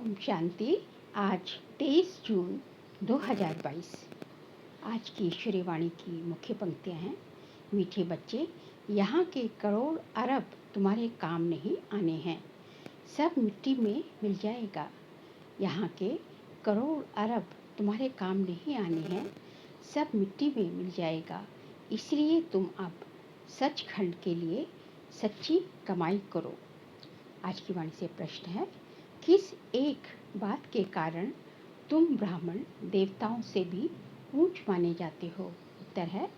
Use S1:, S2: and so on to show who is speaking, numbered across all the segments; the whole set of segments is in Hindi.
S1: ओम शांति। आज 23 जून 2022। आज की ईश्वरी वाणी की मुख्य पंक्तियाँ हैं। मीठे बच्चे, यहाँ के करोड़ अरब तुम्हारे काम नहीं आने हैं, सब मिट्टी में मिल जाएगा। यहाँ के करोड़ अरब तुम्हारे काम नहीं आने हैं, सब मिट्टी में मिल जाएगा। इसलिए तुम अब सचखंड के लिए सच्ची कमाई करो। आज की वाणी से प्रश्न है, किस एक बात के कारण तुम ब्राह्मण देवताओं से भी ऊंच माने जाते हो? उत्तर है,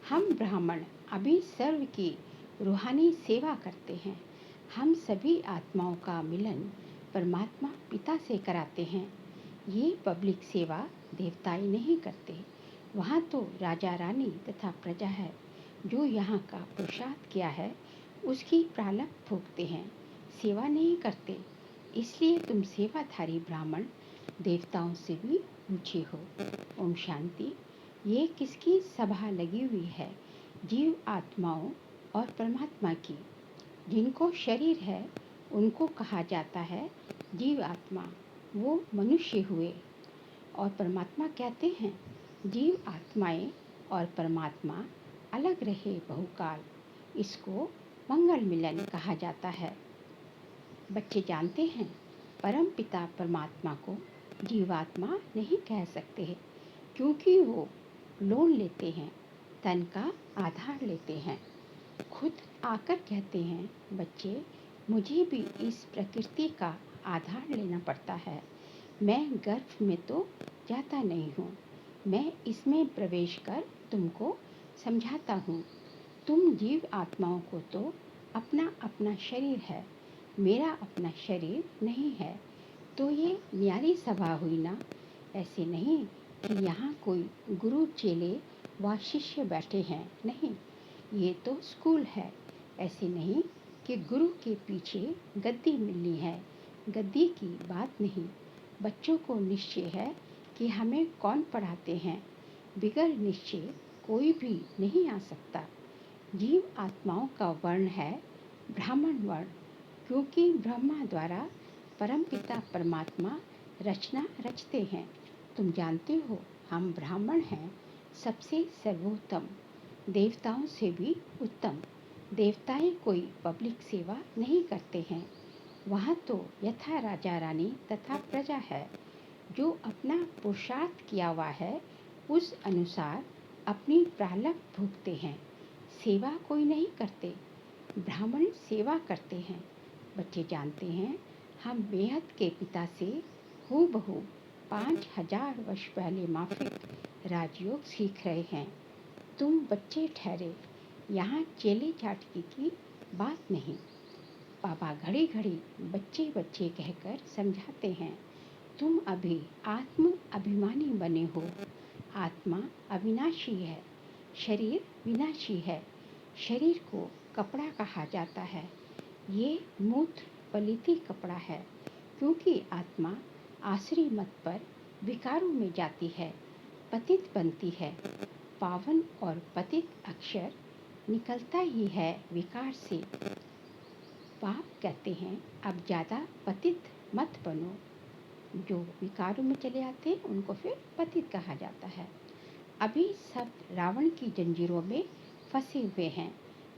S1: हम ब्राह्मण अभी सर्व की रूहानी सेवा करते हैं। हम सभी आत्माओं का मिलन परमात्मा पिता से कराते हैं। ये पब्लिक सेवा देवताएं नहीं करते। वहाँ तो राजा रानी तथा प्रजा है। जो यहाँ का पुरुषार्थ किया है उसकी प्रालब्ध भोगते हैं, सेवा नहीं करते। इसलिए तुम सेवाधारी ब्राह्मण देवताओं से भी ऊंचे हो। ओम शांति। ये किसकी सभा लगी हुई है? जीव आत्माओं और परमात्मा की। जिनको शरीर है उनको कहा जाता है जीव आत्मा, वो मनुष्य हुए। और परमात्मा कहते हैं, जीव आत्माएं और परमात्मा अलग रहे बहुकाल। इसको मंगल मिलन कहा जाता है। बच्चे जानते हैं, परम पिता परमात्मा को जीवात्मा नहीं कह सकते हैं, क्योंकि वो लोन लेते हैं, तन का आधार लेते हैं। खुद आकर कहते हैं, बच्चे मुझे भी इस प्रकृति का आधार लेना पड़ता है। मैं गर्भ में तो जाता नहीं हूँ, मैं इसमें प्रवेश कर तुमको समझाता हूँ। तुम जीव आत्माओं को तो अपना अपना शरीर है, मेरा अपना शरीर नहीं है। तो ये न्यारी सभा हुई ना। ऐसे नहीं कि यहाँ कोई गुरु चेले व शिष्य बैठे हैं, नहीं, ये तो स्कूल है। ऐसे नहीं कि गुरु के पीछे गद्दी मिलनी है, गद्दी की बात नहीं। बच्चों को निश्चय है कि हमें कौन पढ़ाते हैं। बिगर निश्चय कोई भी नहीं आ सकता। जीव आत्माओं का वर्ण है ब्राह्मण वर्ण, क्योंकि ब्रह्मा द्वारा परमपिता परमात्मा रचना रचते हैं। तुम जानते हो, हम ब्राह्मण हैं, सबसे सर्वोत्तम, देवताओं से भी उत्तम। देवताएं कोई पब्लिक सेवा नहीं करते हैं। वहाँ तो यथा राजा रानी तथा प्रजा है। जो अपना पुरुषार्थ किया हुआ है उस अनुसार अपनी प्रालब्ध भोगते हैं। सेवा कोई नहीं करते, ब्राह्मण सेवा करते हैं। बच्चे जानते हैं, हम बेहद के पिता से हूबहू 5000 वर्ष पहले माफिक राजयोग सीख रहे हैं। तुम बच्चे ठहरे, यहाँ चेले चाटकी की बात नहीं। पापा घड़ी घड़ी बच्चे बच्चे कहकर समझाते हैं, तुम अभी आत्म अभिमानी बने हो। आत्मा अविनाशी है, शरीर विनाशी है। शरीर को कपड़ा कहा जाता है। ये मूत्र पलिती कपड़ा है, क्योंकि आत्मा आसुरी मत पर विकारों में जाती है, पतित बनती है। पावन और पतित अक्षर निकलता ही है विकार से। पाप कहते हैं, अब ज़्यादा पतित मत बनो। जो विकारों में चले आते हैं उनको फिर पतित कहा जाता है। अभी सब रावण की जंजीरों में फंसे हुए हैं,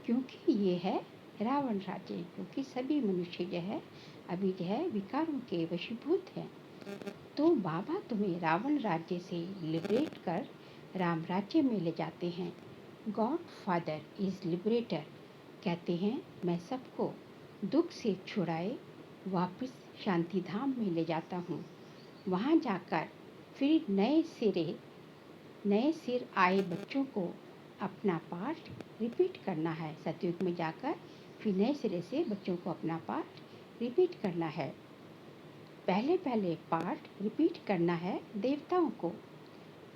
S1: क्योंकि ये है रावण राज्य, क्योंकि सभी मनुष्य जो है अभी जो है विकारों के वशीभूत हैं। तो बाबा तुम्हें रावण राज्य से लिबरेट कर राम राज्य में ले जाते हैं। God father is liberator. कहते हैं, मैं सबको दुख से छुड़ाए वापस शांति धाम में ले जाता हूँ। वहाँ जाकर फिर नए सिर आए बच्चों को अपना पाठ रिपीट करना है। सतयुग में जाकर फिर नए सिरे से बच्चों को अपना पाठ रिपीट करना है। पहले पाठ रिपीट करना है देवताओं को,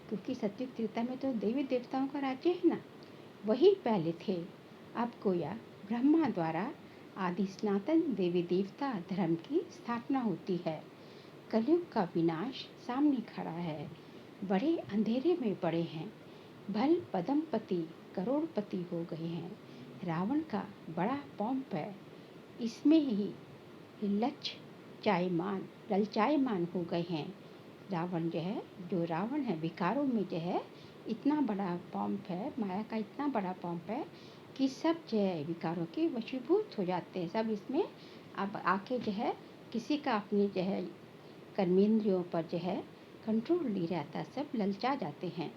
S1: क्योंकि सतयुग त्रेता में तो देवी देवताओं का राज्य है ना, वही पहले थे। अब गोया ब्रह्मा द्वारा आदि सनातन देवी देवता धर्म की स्थापना होती है। कलयुग का विनाश सामने खड़ा है। बड़े अंधेरे में पड़े हैं। भल पदमपति करोड़पति हो गए हैं। रावण का बड़ा पॉम्प है, इसमें ही लक्ष्य ललचायमान हो गए हैं। रावण जो रावण है विकारों में इतना बड़ा पंप है, माया का इतना बड़ा पंप है कि सब विकारों के वशीभूत हो जाते हैं। सब इसमें अब आके किसी का अपने कर्मेंद्रियों पर कंट्रोल नहीं रहता, सब ललचा जाते हैं।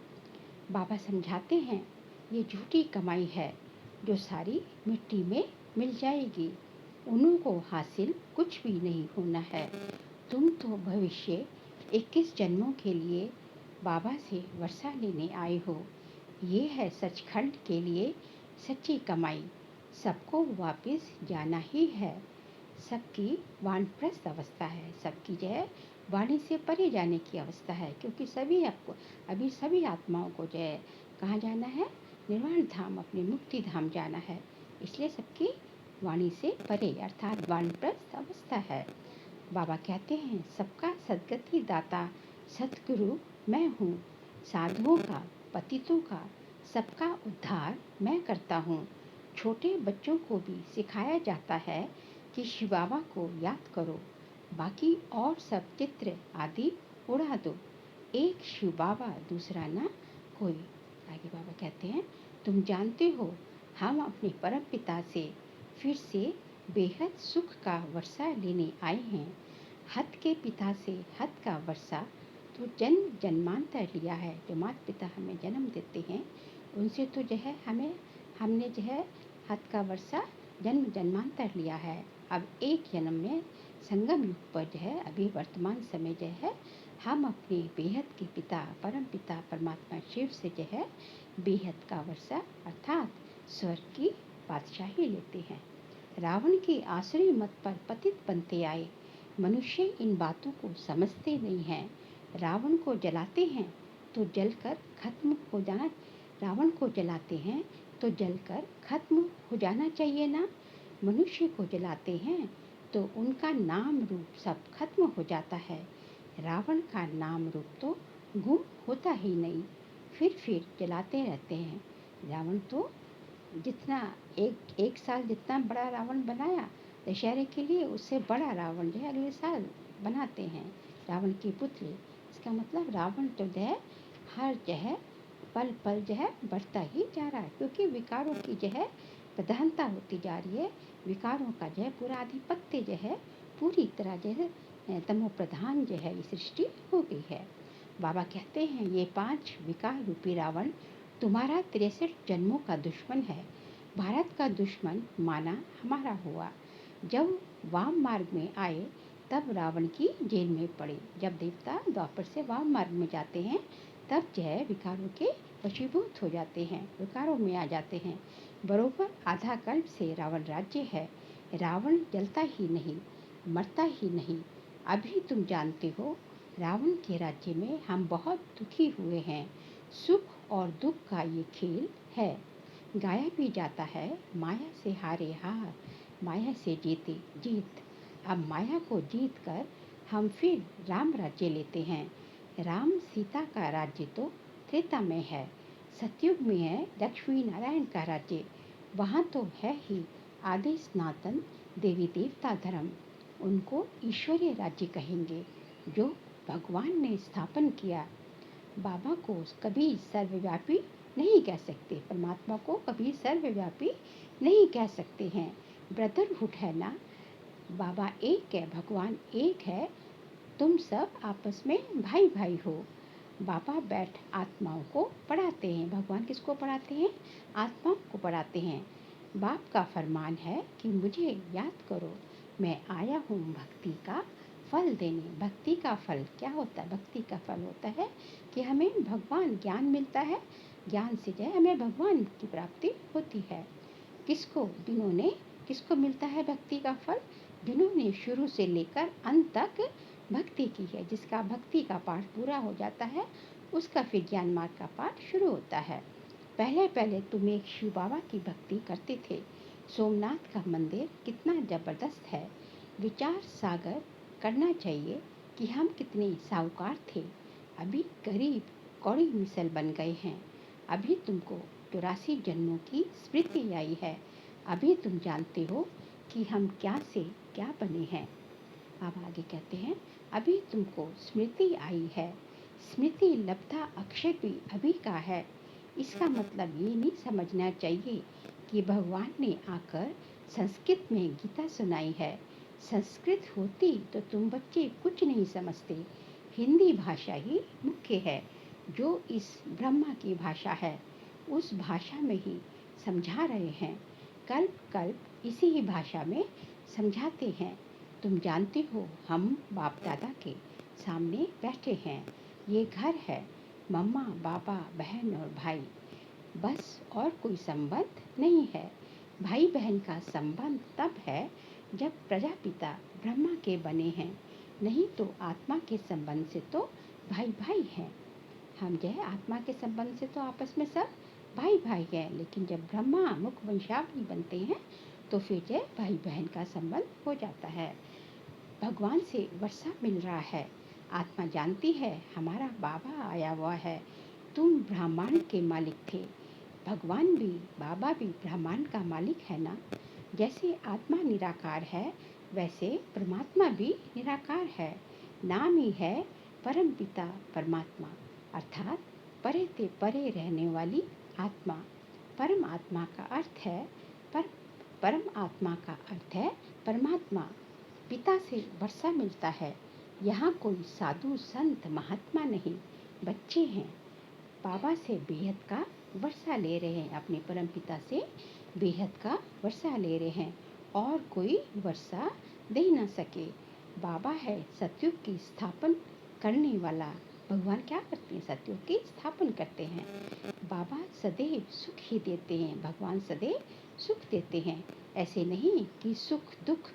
S1: बाबा समझाते हैं ये झूठी कमाई है जो सारी मिट्टी में मिल जाएगी, उनको हासिल कुछ भी नहीं होना है। तुम तो भविष्य 21 जन्मों के लिए बाबा से वर्षा लेने आए हो। ये है सचखंड के लिए सच्ची कमाई, सबको वापस जाना ही है। सबकी वानप्रस्थ अवस्था है, सबकी वाणी से परे जाने की अवस्था है, क्योंकि सभी आत्माओं को कहाँ जाना है? निर्वाण धाम, अपने मुक्ति धाम जाना है। इसलिए सबकी वाणी से परे अर्थात वानप्रस्थ अवस्था है। बाबा कहते हैं सबका सद्गति दाता सतगुरु मैं हूँ। साधुओं का, पतितों का, सबका उद्धार मैं करता हूँ। छोटे बच्चों को भी सिखाया जाता है कि शिव बाबा को याद करो, बाकी और सब चित्र आदि उड़ा दो। एक शिव बाबा दूसरा ना कोई। आगे बाबा कहते हैं तुम जानते हो हम अपने परम पिता से फिर से बेहद सुख का वर्षा लेने आए हैं। हत के पिता से हत का वर्षा तो जन्म जन्मांतर लिया है। जो माता पिता हमें जन्म देते हैं उनसे तो हमने हत का वर्षा जन्म जन्मांतर लिया है। अब एक जन्म में संगम युग पर अभी वर्तमान समय हम अपने बेहद के पिता परम पिता परमात्मा शिव से बेहद का वर्षा अर्थात स्वर्ग की बादशाही लेते हैं। रावण के आसुरी मत पर पतित बनते आए मनुष्य इन बातों को समझते नहीं हैं। रावण को जलाते हैं तो जलकर खत्म हो जाना रावण को जलाते हैं तो जलकर खत्म हो जाना चाहिए ना। मनुष्य को जलाते हैं तो उनका नाम रूप सब खत्म हो जाता है। रावण का नाम रूप तो गुम होता ही नहीं, फिर जलाते रहते हैं। रावण तो जितना एक साल जितना बड़ा रावण बनाया दशहरे के लिए, उससे बड़ा रावण अगले साल बनाते हैं रावण की पुतली। इसका मतलब रावण तो हर पल पल बढ़ता ही जा रहा है, क्योंकि विकारों की प्रधानता होती जा रही है। विकारों का पूरा आधिपत्य पूरी तरह तमो प्रधान ये सृष्टि हो गई है। बाबा कहते हैं ये 5 विकार रूपी रावण तुम्हारा 63 जन्मों का दुश्मन है। भारत का दुश्मन माना हमारा हुआ। जब वाम मार्ग में आए तब रावण की जेल में पड़े। जब देवता द्वापर से वाम मार्ग में जाते हैं तब विकारों के वशीभूत हो जाते हैं, विकारों में आ जाते हैं। बरोबर आधा कल्प से रावण राज्य है। रावण जलता ही नहीं, मरता ही नहीं। अभी तुम जानते हो रावण के राज्य में हम बहुत दुखी हुए हैं। सुख और दुख का ये खेल है। गाया भी जाता है माया से हारे हार, माया से जीते जीत। अब माया को जीत कर हम फिर राम राज्य लेते हैं। राम सीता का राज्य तो त्रेता में है, सतयुग में है लक्ष्मी नारायण का राज्य। वहाँ तो है ही आदि सनातन देवी देवता धर्म। उनको ईश्वरीय राज्य कहेंगे जो भगवान ने स्थापन किया। बाबा को कभी सर्वव्यापी नहीं कह सकते, परमात्मा को कभी सर्वव्यापी नहीं कह सकते हैं। ब्रदरहुड है ना, बाबा एक है, भगवान एक है, तुम सब आपस में भाई भाई हो। बाबा बैठ आत्माओं को पढ़ाते हैं। भगवान किसको पढ़ाते हैं? आत्माओं को पढ़ाते हैं। बाप का फरमान है कि मुझे याद करो, मैं आया हूँ भक्ति का फल देने। भक्ति का फल क्या होता है? भक्ति का फल होता है कि हमें भगवान ज्ञान मिलता है, ज्ञान से हमें भगवान की प्राप्ति होती है। किसको मिलता है भक्ति का फल? जिन्होंने शुरू से लेकर अंत तक भक्ति की है। जिसका भक्ति का पाठ पूरा हो जाता है उसका फिर ज्ञान मार्ग का पाठ शुरू होता है। पहले तुम एक शिव बाबा की भक्ति करते थे। सोमनाथ का मंदिर कितना जबरदस्त है। विचार सागर करना चाहिए कि हम कितने साहूकार थे, अभी गरीब कौड़ी मिसल बन गए हैं। अभी तुमको 84 जन्मों की स्मृति आई है। अभी तुम जानते हो कि हम क्या से क्या बने हैं। अब आगे कहते हैं, अभी तुमको स्मृति आई है, स्मृति लब्धा अक्षय भी अभी का है। इसका मतलब ये नहीं समझना चाहिए कि भगवान ने आकर संस्कृत में गीता सुनाई है। संस्कृत होती तो तुम बच्चे कुछ नहीं समझते। हिंदी भाषा ही मुख्य है, जो इस ब्रह्मा की भाषा है, उस भाषा में ही समझा रहे हैं। कल्प कल्प इसी ही भाषा में समझाते हैं। तुम जानते हो, हम बाप दादा के सामने बैठे हैं। ये घर है, मम्मा पापा बहन और भाई, बस और कोई संबंध नहीं है। भाई बहन का संबंध तब है जब प्रजापिता ब्रह्मा के बने हैं, नहीं तो आत्मा के संबंध से तो भाई भाई हैं। हम जो है आत्मा के संबंध से तो आपस में सब भाई भाई हैं, लेकिन जब ब्रह्मा मुख वंशावली बनते हैं तो फिर जो भाई बहन का संबंध हो जाता है। भगवान से वर्षा मिल रहा है। आत्मा जानती है हमारा बाबा आया हुआ है। तुम ब्रह्मांड के मालिक थे, भगवान भी बाबा भी ब्रह्मांड का मालिक है ना। जैसे आत्मा निराकार है, वैसे परमात्मा भी निराकार है। नाम ही है परम पिता परमात्मा, अर्थात परे ते परे रहने वाली आत्मा। परम आत्मा का अर्थ है परम आत्मा का अर्थ है परमात्मा। पिता से वर्षा मिलता है। यहाँ कोई साधु संत महात्मा नहीं, बच्चे हैं। बाबा से बेहद का वर्षा ले रहे हैं, अपने परम पिता से बेहद का वर्षा ले रहे हैं, और कोई वर्षा दे न सके। बाबा है सतयुग की स्थापन करने वाला। भगवान क्या करते हैं? सतयुग की स्थापन करते हैं। बाबा सदैव सुख ही देते हैं, भगवान सदैव सुख देते हैं। ऐसे नहीं कि सुख दुख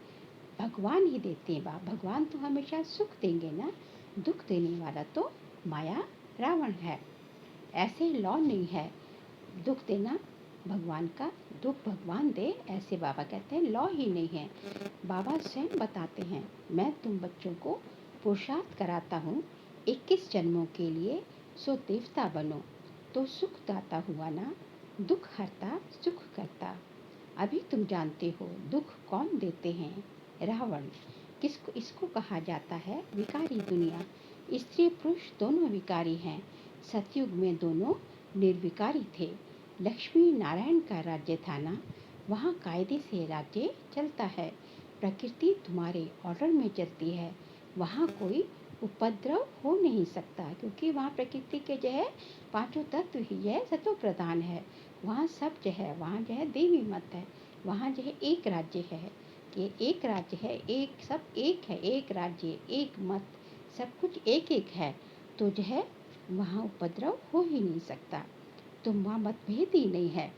S1: भगवान ही देते हैं। भगवान तो हमेशा सुख देंगे ना, दुख देने वाला तो माया रावण है। ऐसे लॉ नहीं है दुख देना भगवान का, दुख भगवान दे, ऐसे बाबा कहते हैं लॉ ही नहीं है। बाबा स्वयं बताते हैं, मैं तुम बच्चों को पुरुषार्थ कराता हूँ 21 जन्मों के लिए, सो देवता बनो तो सुख दाता हुआ ना, दुख हरता सुख करता। अभी तुम जानते हो दुख कौन देते हैं? रावण। किसको? इसको कहा जाता है विकारी दुनिया। स्त्री पुरुष दोनों विकारी हैं। सतयुग में दोनों निर्विकारी थे। लक्ष्मी नारायण का राज्य था ना, वहाँ कायदे से राज्य चलता है। प्रकृति तुम्हारे ऑर्डर में चलती है, वहाँ कोई उपद्रव हो नहीं सकता, क्योंकि वहाँ प्रकृति के जो है पांचों तत्व ही है, सतो प्रधान है। वहाँ सब जो है, वहाँ जो है देवी मत है, वहाँ जो है एक राज्य है, कि एक राज्य है, एक सब एक है, एक राज्य एक मत, सब कुछ एक एक है, तो जो है वहाँ उपद्रव हो ही नहीं सकता। तुम वहाँ मतभेद ही नहीं है।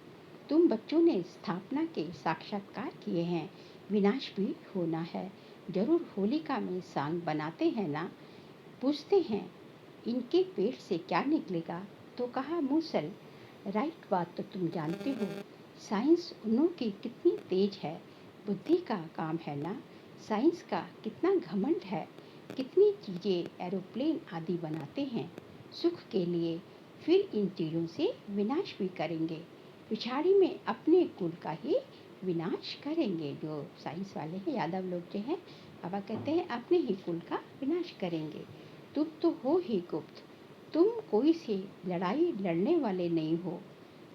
S1: तुम बच्चों ने स्थापना के साक्षात्कार किए हैं, विनाश भी होना है। जरूर होलिका में सांग बनाते हैं ना। पूछते हैं इनके पेट से क्या निकलेगा, तो कहा मूसल। राइट बात तो तुम जानते हो। साइंस उन्हों की कितनी तेज है, बुद्धि का काम है ना। साइंस का कितना घमंड है, कितनी चीज़ें एरोप्लेन आदि बनाते हैं सुख के लिए, फिर इन चीज़ों से विनाश भी करेंगे। पिछाड़ी में अपने कुल का ही विनाश करेंगे। जो साइंस वाले हैं, यादव लोग जो हैं, बाबा कहते हैं अपने ही कुल का विनाश करेंगे। तुम तो हो ही गुप्त, तुम कोई से लड़ाई लड़ने वाले नहीं हो,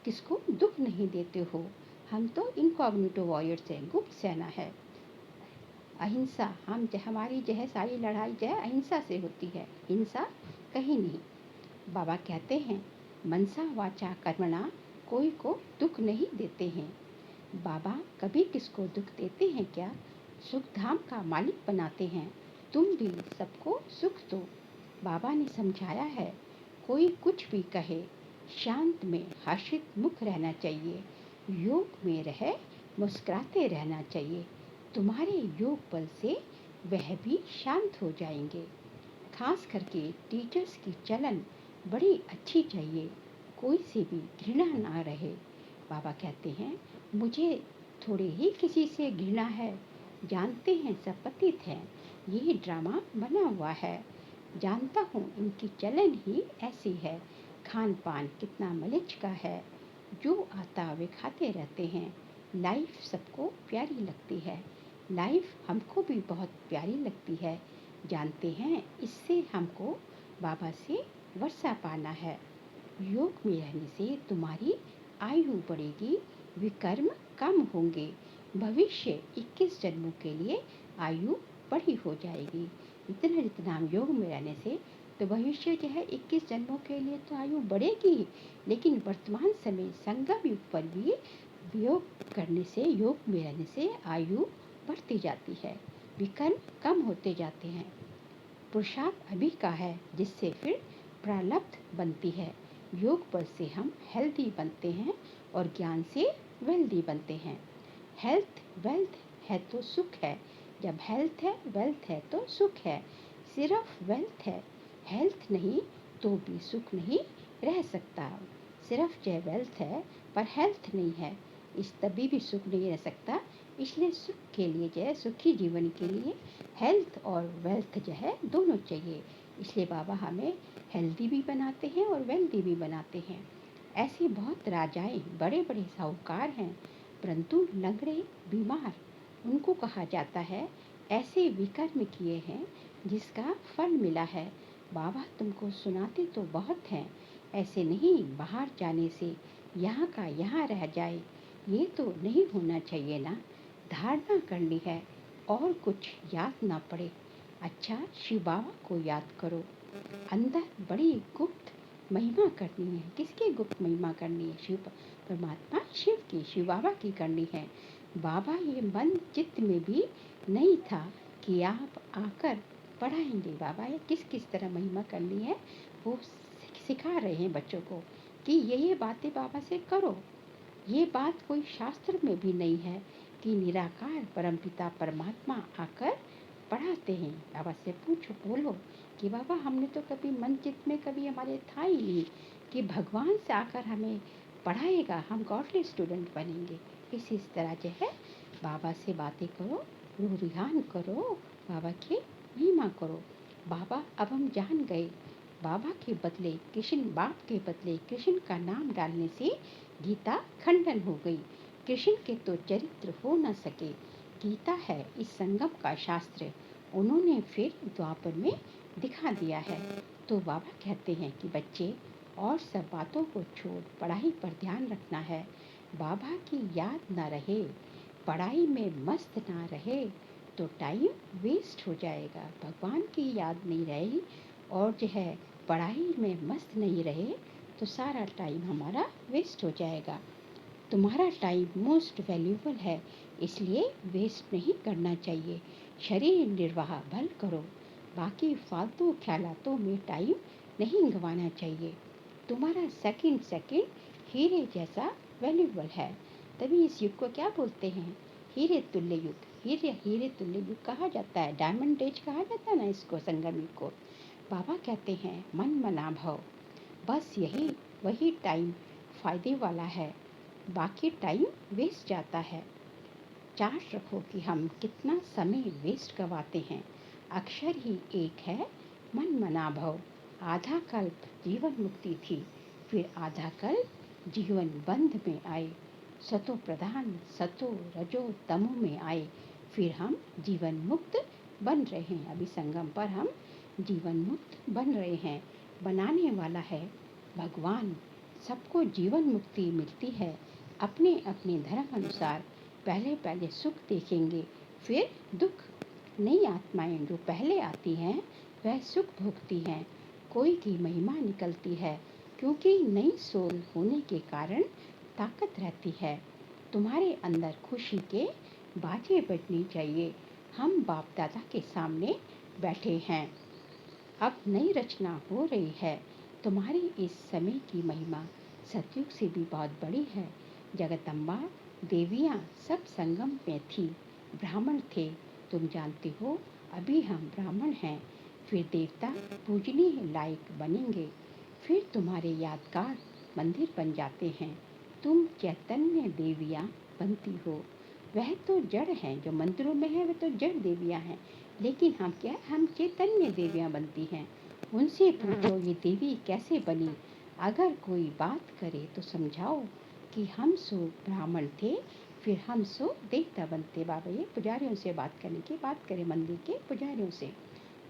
S1: किसको दुख नहीं देते हो। हम तो इनकॉग्निटो वॉरियर्स हैं, गुप्त सेना है। अहिंसा, हम हमारी जो है सारी लड़ाई जो है अहिंसा से होती है, हिंसा कहीं नहीं। बाबा कहते हैं मनसा वाचा कर्मणा, कोई को दुख नहीं देते हैं। बाबा कभी किसको दुख देते हैं क्या? सुख धाम का मालिक बनाते हैं। तुम भी सबको सुख दो। बाबा ने समझाया है, कोई कुछ भी कहे, शांत में हर्षित मुख रहना चाहिए, योग में रहे मुस्कुराते रहना चाहिए। तुम्हारे योग बल से वह भी शांत हो जाएंगे। खास करके टीचर्स की चलन बड़ी अच्छी चाहिए, कोई से भी घृणा ना रहे। बाबा कहते हैं मुझे थोड़े ही किसी से घृणा है, जानते हैं सब पतित हैं, ये ड्रामा बना हुआ है। जानता हूँ इनकी चलन ही ऐसी है, खान पान कितना मलिच का है, जो आता वे खाते रहते हैं। लाइफ सबको प्यारी लगती है, लाइफ हमको भी बहुत प्यारी लगती है। जानते हैं इससे हमको बाबा से वर्षा पाना है। योग में रहने से तुम्हारी आयु बढ़ेगी, विकर्म कम होंगे, भविष्य 21 जन्मों के लिए आयु बड़ी हो जाएगी। जितना जितना हम योग में रहने से तो भविष्य जो है 21 जन्मों के लिए तो आयु बढ़ेगी ही, लेकिन वर्तमान समय संगम युग पर भी योग करने से, योग में रहने से आयु बढ़ती जाती है, विकर्म कम होते जाते हैं। पुरुषार्थ अभी का है जिससे फिर प्रारब्ध बनती है। योग बल से हम हेल्दी बनते हैं और ज्ञान से वेल्दी बनते हैं। हेल्थ वेल्थ है तो सुख है, जब हेल्थ है वेल्थ है तो सुख है। सिर्फ वेल्थ है, हेल्थ नहीं तो भी सुख नहीं रह सकता। सिर्फ जो वेल्थ है पर हेल्थ नहीं है, इस तभी भी सुख नहीं रह सकता। इसलिए सुख के लिए जो है, सुखी जीवन के लिए हेल्थ और वेल्थ जो है दोनों चाहिए। इसलिए बाबा हमें हेल्दी भी बनाते हैं और वेल्दी भी बनाते हैं। ऐसे बहुत राजाएं, बड़े बड़े साहूकार हैं, परंतु लंगड़े बीमार, उनको कहा जाता है ऐसे विकर्म किए हैं जिसका फल मिला है। बाबा तुमको सुनाते तो बहुत हैं, ऐसे नहीं बाहर जाने से यहाँ का यहाँ रह जाए, ये तो नहीं होना चाहिए ना। धारणा करनी है और कुछ याद ना पड़े। अच्छा शिव बाबा को याद करो। अंदर बड़ी गुप्त महिमा करनी है। किसकी गुप्त महिमा करनी है? शिव परमात्मा, शिव की, शिव बाबा की करनी है। बाबा ये मन चित्त में भी नहीं था कि आप आकर पढ़ाएंगे। बाबा ये किस किस तरह महिमा करनी है वो सिखा रहे हैं बच्चों को कि ये बातें बाबा से करो। ये बात कोई शास्त्र में भी नहीं है कि निराकार परमपिता परमात्मा आकर पढ़ाते हैं। बाबा से पूछो, बोलो कि बाबा हमने तो कभी मन चित्त में कभी हमारे था ही नहीं कि भगवान से आकर हमें पढ़ाएगा, हम गॉडली स्टूडेंट बनेंगे। इस तरह जो है बाबा से बातें करो, रूहान करो, बाबा की महिमा करो। बाबा अब हम जान गए, बाबा के बदले कृष्ण, बाप के बदले कृष्ण का नाम डालने से गीता खंडन हो गई। कृष्ण के तो चरित्र हो न सके। गीता है इस संगम का शास्त्र, उन्होंने फिर द्वापर में दिखा दिया है। तो बाबा कहते हैं कि बच्चे और सब बातों को छोड़ पढ़ाई पर ध्यान रखना है। बाबा की याद ना रहे, पढ़ाई में मस्त ना रहे तो टाइम वेस्ट हो जाएगा। भगवान की याद नहीं रही और जो है पढ़ाई में मस्त नहीं रहे तो सारा टाइम हमारा वेस्ट हो जाएगा। तुम्हारा टाइम मोस्ट वैल्यूबल है, इसलिए वेस्ट नहीं करना चाहिए। शरीर निर्वाह भल करो, बाकी फालतू ख्यालातों में टाइम नहीं गंवाना चाहिए। तुम्हारा सेकंड सेकंड हीरे जैसा वैल्यूबल है। तभी इस युग को क्या बोलते हैं? हीरे तुल्य युग। हीरे हीरे तुल्य युग कहा जाता है, डायमंड एज कहा जाता है ना इसको, संगम युग को। बाबा कहते हैं मन मना भव, बस यही वही टाइम फायदे वाला है, बाकी टाइम वेस्ट जाता है। चार्ट रखो कि हम कितना समय वेस्ट गवाते हैं। अक्षर ही एक है मन मना भव। आधा कल्प जीवन मुक्ति थी, फिर आधा कल्प जीवन बंध में आए। सतो प्रधान सतो रजो तमो में आए, फिर हम जीवन मुक्त बन रहे हैं। अभी संगम पर हम जीवन मुक्त बन रहे हैं। बनाने वाला है भगवान। सबको जीवन मुक्ति मिलती है अपने अपने धर्म अनुसार। पहले पहले सुख देखेंगे फिर दुख। नई आत्माएं जो पहले आती हैं वह सुख भोगती हैं। कोई की महिमा निकलती है क्योंकि नई सोल होने के कारण ताकत रहती है। तुम्हारे अंदर खुशी के बाजे बजनी चाहिए। हम बाप दादा के सामने बैठे हैं, अब नई रचना हो रही है। तुम्हारी इस समय की महिमा सतयुग से भी बहुत बड़ी है। जगदम्बा देवियाँ सब संगम में थी, ब्राह्मण थे, तुम जानते हो अभी हम ब्राह्मण हैं। फिर देवता पूजनीय लायक बनेंगे, फिर तुम्हारे यादगार मंदिर बन जाते हैं। तुम चैतन्य देवियाँ बनती हो। वह तो जड़ हैं, जो मंदिरों में है वह तो जड़ देवियाँ हैं, लेकिन हम क्या, हम चैतन्य देवियाँ बनती हैं। उनसे पूछो ये देवी कैसे बनी। अगर कोई बात करे तो समझाओ कि हम सो ब्राह्मण थे, फिर हम सो देवता बनते। बाबा ये पुजारियों से बात करने की बात करें, मंदिर के पुजारियों से।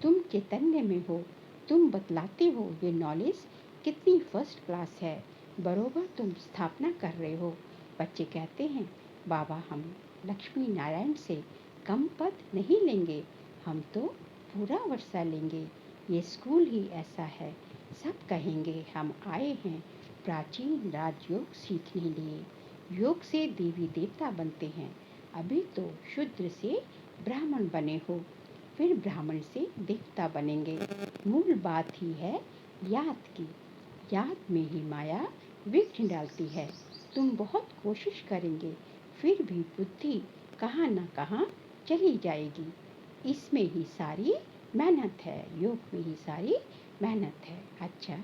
S1: तुम चैतन्य में हो, तुम बतलाते हो ये नॉलेज कितनी फर्स्ट क्लास है, बरोबर तुम स्थापना कर रहे हो। बच्चे कहते हैं, बाबा हम लक्ष्मी नारायण से कम पद नहीं लेंगे, हम तो पूरा वर्षा लेंगे। ये स्कूल ही ऐसा है, सब कहेंगे हम आए हैं प्राचीन राजयोग सीखने लिए। योग से देवी देवता बनते हैं, अभी तो शूद्र से ब्राह्मण बने हो, फिर ब्राह्मण से देवता बनेंगे। मूल बात ही है याद की, याद में ही माया विघ्न डालती है। तुम बहुत कोशिश करेंगे, फिर भी बुद्धि कहाँ न कहाँ चली जाएगी। इसमें ही सारी मेहनत है, योग में ही सारी मेहनत है। अच्छा,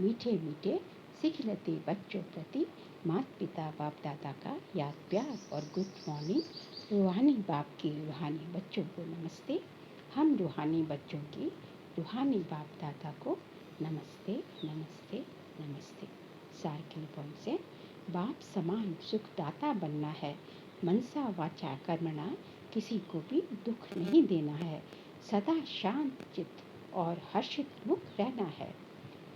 S1: मीठे मीठे सिखलते बच्चों प्रति माता पिता बाप दादा का याद प्यार और गुड मॉर्निंग। रूहानी बाप की रूहानी बच्चों को नमस्ते। हम रूहानी बच्चों की रूहानी बाप दादा को नमस्ते नमस्ते नमस्ते। सार के पॉइंट से बाप समान सुखदाता बनना है, मनसा वाचा कर्मणा किसी को भी दुख नहीं देना है, सदा शांत चित्त और हर्षित मुख रहना है,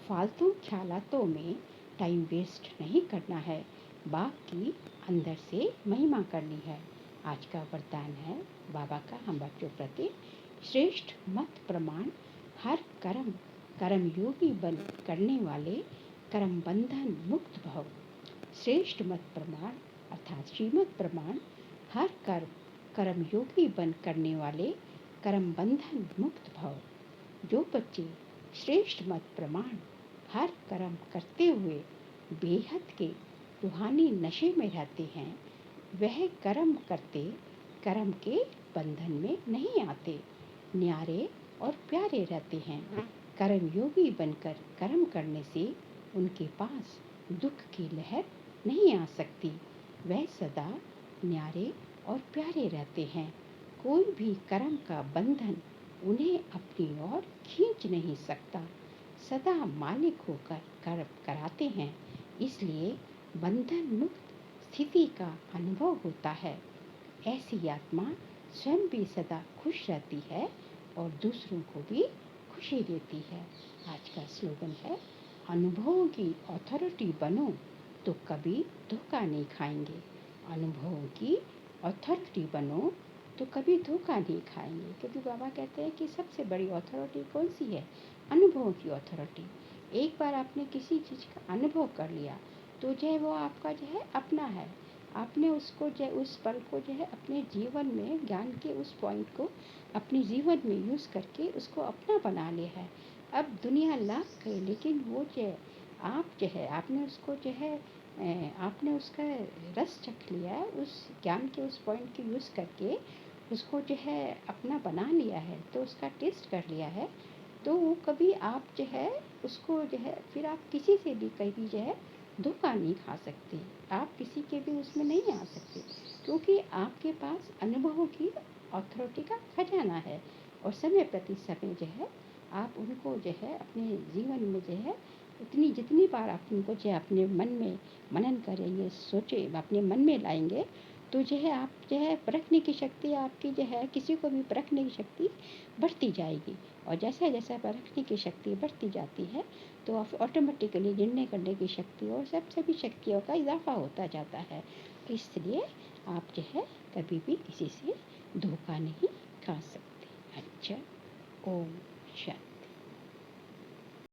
S1: फालतू ख्यालातों में टाइम वेस्ट नहीं करना है, बाप की अंदर से महिमा करनी है। आज का वरदान है बाबा का हम बच्चों प्रति, श्रेष्ठ मत प्रमाण हर कर्म कर्मयोगी बन करने वाले कर्म बंधन मुक्त भव। श्रेष्ठ मत प्रमाण अर्थात श्रीमत प्रमाण हर कर्म कर्मयोगी बन करने वाले कर्म बंधन मुक्त भव। जो बच्चे श्रेष्ठ मत प्रमाण हर कर्म करते हुए बेहद के रूहानी नशे में रहते हैं, वह कर्म करते कर्म के बंधन में नहीं आते, न्यारे और प्यारे रहते हैं। कर्मयोगी बनकर कर्म करने से उनके पास दुख की लहर नहीं आ सकती, वह सदा न्यारे और प्यारे रहते हैं। कोई भी कर्म का बंधन उन्हें अपनी ओर खींच नहीं सकता, सदा मालिक होकर कर्म कराते हैं, इसलिए बंधन मुक्त स्थिति का अनुभव होता है। ऐसी आत्मा स्वयं भी सदा खुश रहती है और दूसरों को भी खुशी देती है। आज का स्लोगन है, अनुभवों की अथॉरिटी बनो तो कभी धोखा नहीं खाएंगे। अनुभवों की अथॉरिटी बनो तो कभी धोखा नहीं खाएंगे, क्योंकि बाबा कहते हैं कि सबसे बड़ी अथॉरिटी कौन सी है? अनुभवों की अथॉरिटी। एक बार आपने किसी चीज़ का अनुभव कर लिया तो जो है वो आपका जो है अपना है। आपने उसको जो उस पल को जो है अपने जीवन में ज्ञान के उस पॉइंट को अपने जीवन में यूज़ करके उसको अपना बना लिया है। अब दुनिया लाख करे, लेकिन वो जो है आप जो है आपने उसको जो है आपने उसका रस चख लिया है, उस ज्ञान के उस पॉइंट को यूज़ करके उसको जो है अपना बना लिया है, तो उसका टेस्ट कर लिया है, तो वो कभी आप जो है उसको जो है फिर आप किसी से भी कभी जो है धोखा नहीं खा सकते, आप किसी के भी उसमें नहीं आ सकते, क्योंकि आपके पास अनुभवों की अथॉरिटी का खजाना है। और समय प्रति समय जो है आप उनको जो है अपने जीवन में जो है उतनी जितनी बार आप उनको जो है अपने मन में मनन करेंगे, सोचे अपने मन में लाएंगे, तो जो है आप जो है परखने की शक्ति आपकी जो है किसी को भी परखने की शक्ति बढ़ती जाएगी। और जैसा जैसा परखने की शक्ति बढ़ती जाती है तो ऑटोमेटिकली निर्णय करने की शक्ति और सब सभी शक्तियों का इजाफा होता जाता है। इसलिए आप जो है कभी भी किसी से धोखा नहीं खा सकते। अच्छा, ओम शांति।